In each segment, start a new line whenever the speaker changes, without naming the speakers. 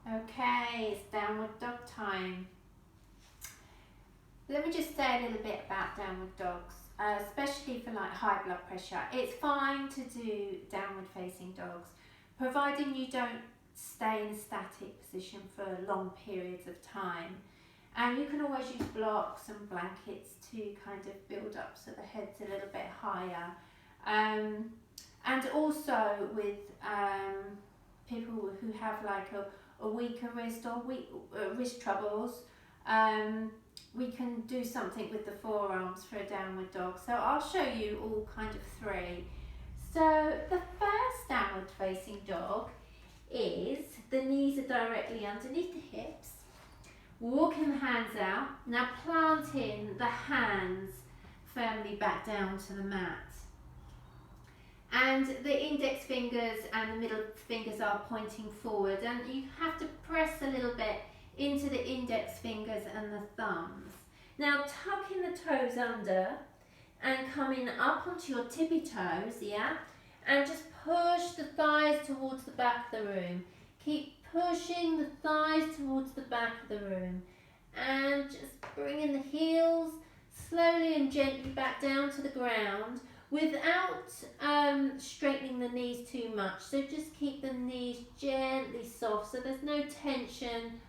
Okay, it's downward dog time. Let me just say a little bit about downward dogs, especially for like high blood pressure. It's fine to do downward facing dogs, providing you don't stay in a static position for long periods of time. And you can always use blocks and blankets to kind of build up so the head's a little bit higher. And also with people who have like a weaker wrist or wrist troubles, we can do something with the forearms for a downward dog. So I'll show you all kind of three. So the first downward facing dog is the knees are directly underneath the hips, walking the hands out, now planting the hands firmly back down to the mat. And the index fingers and the middle fingers are pointing forward, and you have to press a little bit into the index fingers and the thumbs. Now tucking the toes under and coming up onto your tippy toes, yeah? And just push the thighs towards the back of the room. Keep pushing the thighs towards the back of the room. And just bringing the heels slowly and gently back down to the ground without straightening the knees too much. So just keep the knees gently soft so there's no tension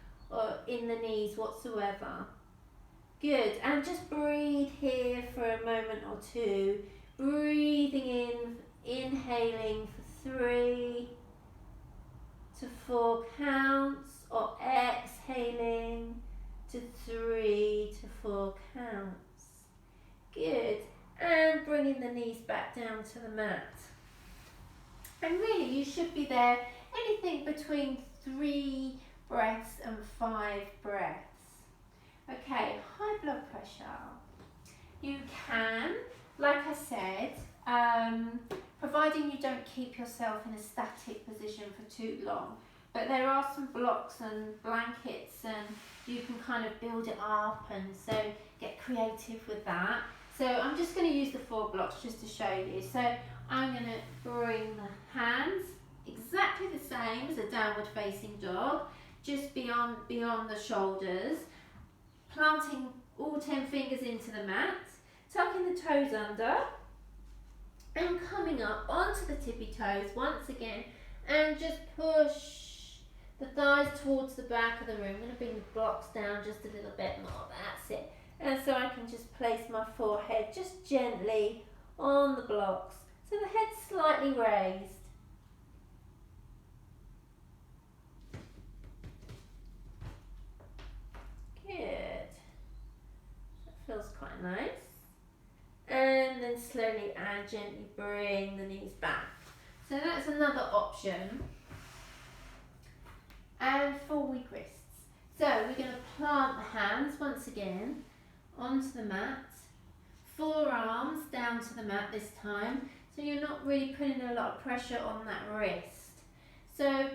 in the knees whatsoever. Good, and just breathe here for a moment or two. Breathing in, inhaling for 3 to 4 counts, or exhaling to 3 to 4 counts. Good, and bringing the knees back down to the mat. And really you should be there anything between 3 breaths and 5 breaths. Okay, high blood pressure. You can, like I said, providing you don't keep yourself in a static position for too long, but there are some blocks and blankets and you can kind of build it up, and so get creative with that. So I'm just going to use the 4 blocks just to show you. So I'm going to bring the hands exactly the same as a downward facing dog, just beyond the shoulders, planting all 10 fingers into the mat, tucking the toes under, and coming up onto the tippy toes once again, and just push the thighs towards the back of the room. I'm going to bring the blocks down just a little bit more, that's it. And so I can just place my forehead just gently on the blocks, so the head's slightly raised. Good. That feels quite nice. And then slowly and gently bring the knees back. So that's another option. And 4 weak wrists. So we're going to plant the hands once again onto the mat. Forearms down to the mat this time. So you're not really putting a lot of pressure on that wrist. So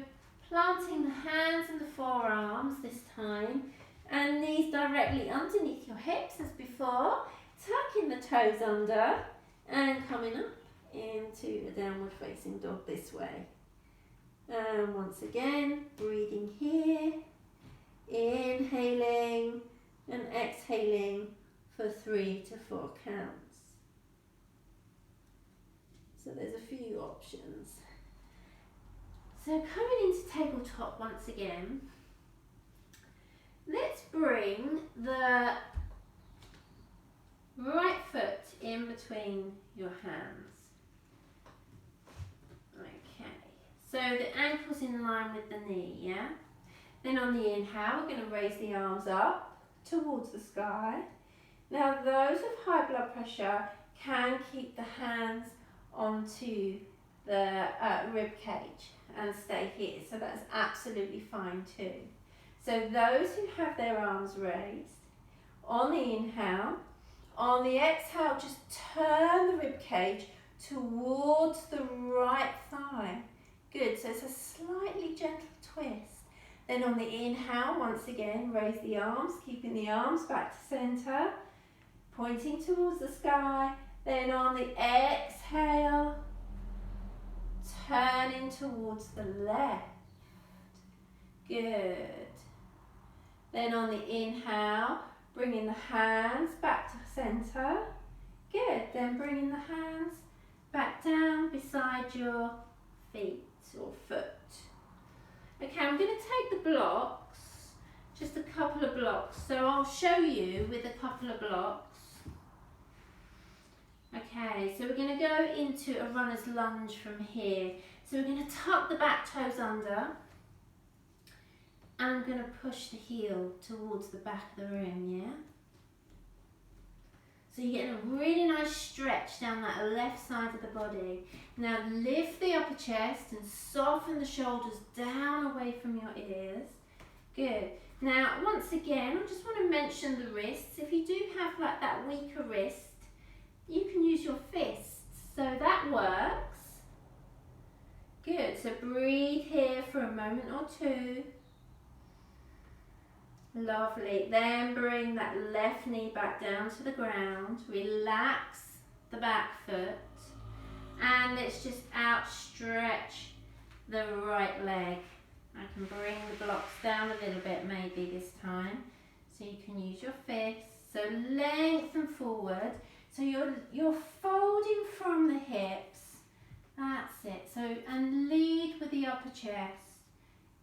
planting the hands and the forearms this time. And knees directly underneath your hips as before. Tucking the toes under and coming up into a downward facing dog this way. And once again, breathing here, inhaling and exhaling for 3 to 4 counts. So there's a few options. So coming into tabletop once again, let's bring the right foot in between your hands. Okay, so the ankle's in line with the knee, yeah? Then on the inhale, we're going to raise the arms up towards the sky. Now those with high blood pressure can keep the hands onto the rib cage and stay here, so that's absolutely fine too. So those who have their arms raised, on the inhale, on the exhale, just turn the rib cage towards the right thigh. Good, so it's a slightly gentle twist. Then on the inhale, once again, raise the arms, keeping the arms back to center, pointing towards the sky. Then on the exhale, turning towards the left. Good. Then on the inhale, bringing the hands back to centre. Good. Then bringing the hands back down beside your feet or foot. Okay, I'm going to take the blocks, just a couple of blocks. So I'll show you with a couple of blocks. Okay, so we're going to go into a runner's lunge from here. So we're going to tuck the back toes under. And I'm going to push the heel towards the back of the room, yeah? So you're getting a really nice stretch down that left side of the body. Now lift the upper chest and soften the shoulders down away from your ears. Good. Now once again, I just want to mention the wrists. If you do have like that weaker wrist, you can use your fists. So that works. Good. So breathe here for a moment or two. Lovely. Then bring that left knee back down to the ground. Relax the back foot. And let's just outstretch the right leg. I can bring the blocks down a little bit maybe this time. So you can use your fists. So lengthen forward. So you're folding from the hips. That's it. So, and lead with the upper chest.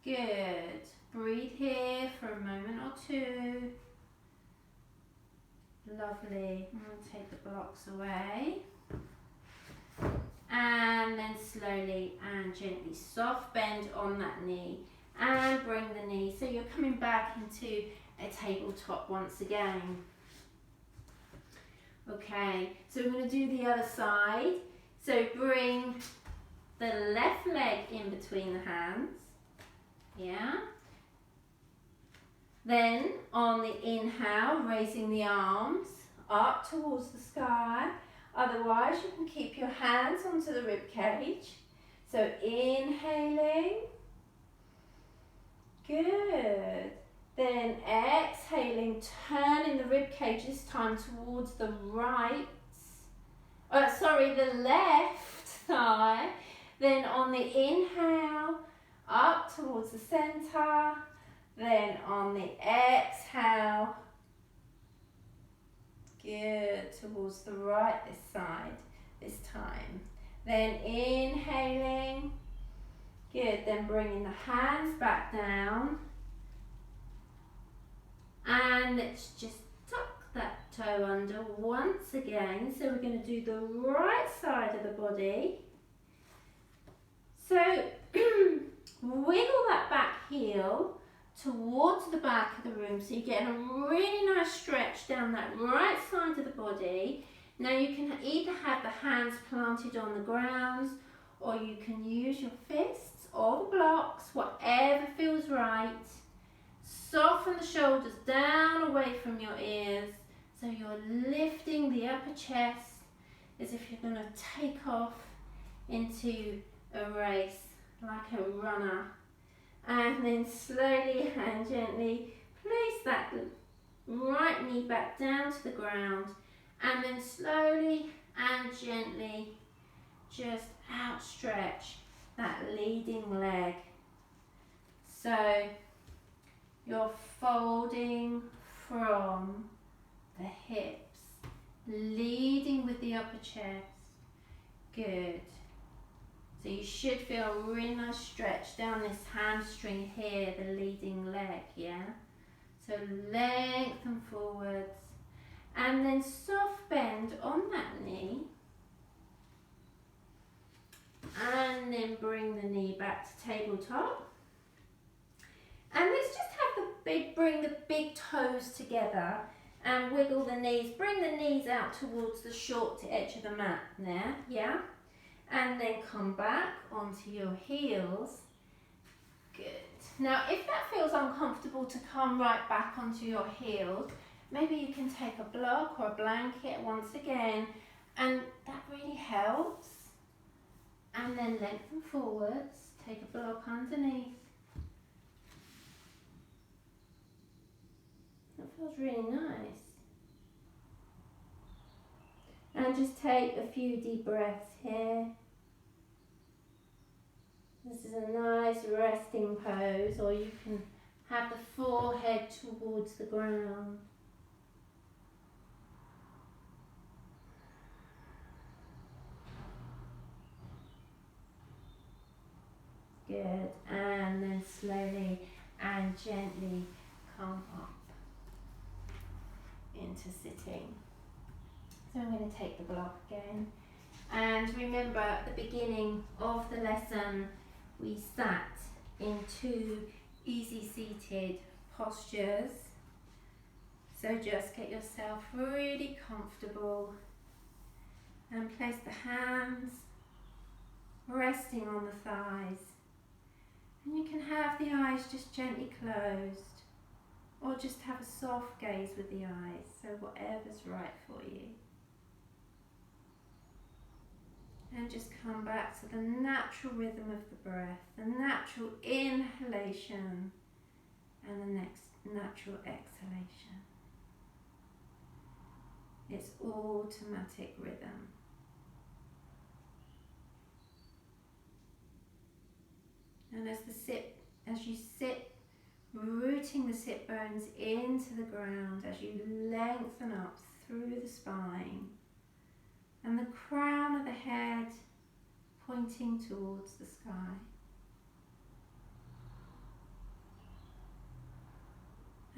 Good. Breathe here for a moment or two. Lovely. I'm going to take the blocks away. And then slowly and gently soft bend on that knee. And bring the knee. So you're coming back into a tabletop once again. Okay, so we're going to do the other side. So bring the left leg in between the hands. Yeah. Then on the inhale, raising the arms up towards the sky. Otherwise, you can keep your hands onto the rib cage. So inhaling. Good. Then exhaling, turning the rib cage this time towards the the left thigh. Then on the inhale, up towards the center. Then on the exhale, good, towards the right this side, this time. Then inhaling, good, then bringing the hands back down. And let's just tuck that toe under once again. So we're going to do the right side of the body. So wiggle that back heel towards the back of the room, so you're getting a really nice stretch down that right side of the body. Now you can either have the hands planted on the ground, or you can use your fists or the blocks, whatever feels right. Soften the shoulders down away from your ears, so you're lifting the upper chest as if you're going to take off into a race like a runner. And then slowly and gently place that right knee back down to the ground, and then slowly and gently just outstretch that leading leg. So you're folding from the hips, leading with the upper chest. Good. So you should feel a really nice stretch down this hamstring here, the leading leg, yeah? So lengthen forwards and then soft bend on that knee. And then bring the knee back to tabletop. And let's just have bring the big toes together and wiggle the knees. Bring the knees out towards the short edge of the mat there, yeah? And then come back onto your heels. Good. Now, if that feels uncomfortable to come right back onto your heels, maybe you can take a block or a blanket once again, and that really helps. And then lengthen forwards, take a block underneath. That feels really nice. And just take a few deep breaths here. This is a nice resting pose, or you can have the forehead towards the ground. Good, and then slowly and gently come up into sitting. So I'm going to take the block again. And remember, at the beginning of the lesson, we sat in 2 easy seated postures. So just get yourself really comfortable and place the hands resting on the thighs. And you can have the eyes just gently closed, or just have a soft gaze with the eyes, so whatever's right for you. And just come back to the natural rhythm of the breath, the natural inhalation and the next natural exhalation. It's automatic rhythm. And as you sit, rooting the sit bones into the ground as you lengthen up through the spine, and the crown of the head pointing towards the sky.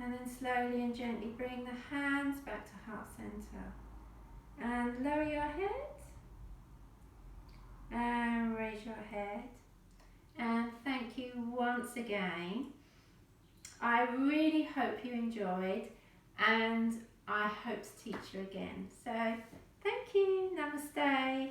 And then slowly and gently bring the hands back to heart center and lower your head and raise your head. And thank you once again. I really hope you enjoyed, and I hope to teach you again. So thank you. Namaste.